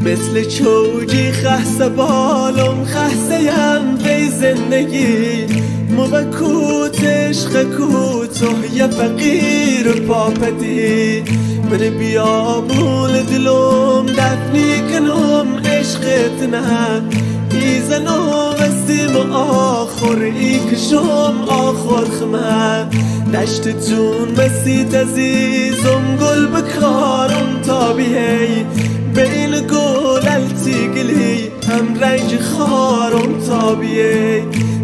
مثل چوجی خسته بالم خسته‌ام به زندگی موکوت عشق کوته یه فقیر پاپتی من بیابون دلم دفنی کنم عشقت نه ایزنم استیم آخر ای کشم آخر خمه دشت جون مسیت عزیزم گل بکارم تابیهی بین گل التیگلی هم رنج خارم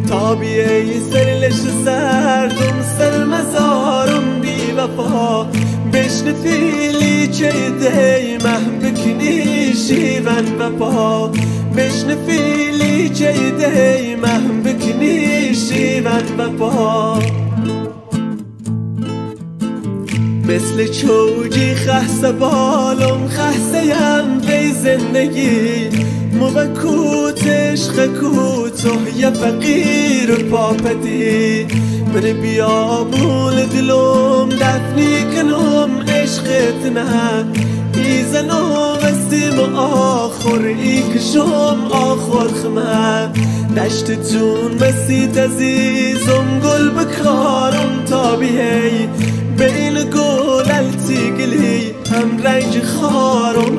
تابیه سرلش سردم سر مزارم بی وفا بشنفیلی چه دیمه بکنی شیون وفا بشنفیلی چه دیمه بکنی شیون وفا مثل چوجی خسته بالم خسته‌ام به زندگی موکوت عشق کوته یه فقیر پاپتی من بیابون دلم دفنی کنم عشقت نه ایزنم استیم آخر ای کشم آخر خمه دشت جون مسیت عزیزم گل بکارم تابیهی بین گل التیگلی هم رنج خارم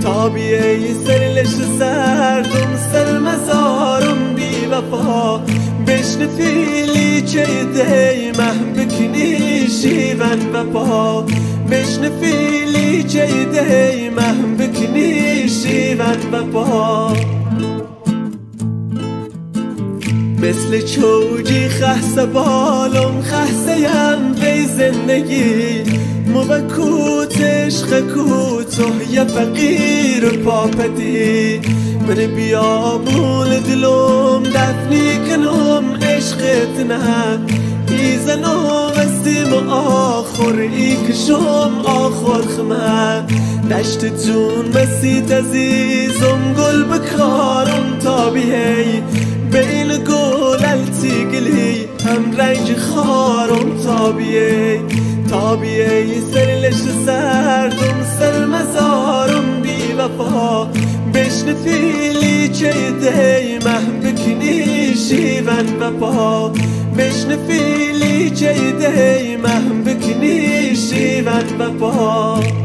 تابیه سرلش سردم سر مزارم بی وفا بشنفیلی چه دیمه بکنی شیون وفا بشنفیلی چه دیمه بکنی شیون وفا مثل چوجی خسته بالم خسته‌ام به زندگی موکوت عشق کوته یه فقیر پاپتی من بیابون دلم دفنی کنم عشقت نه ایزنم استیم آخر ای کشم آخر خمه دشت جون مسیت عزیزم گل بکارم تابیهی بین گل التیگلی هم رنج خارم تابیه سرلش سردم سر مزارم بی وفا بشنفیلی چه دیمه بکنی شیون وفا بشنفیلی چه دیمه بکنی شیون وفا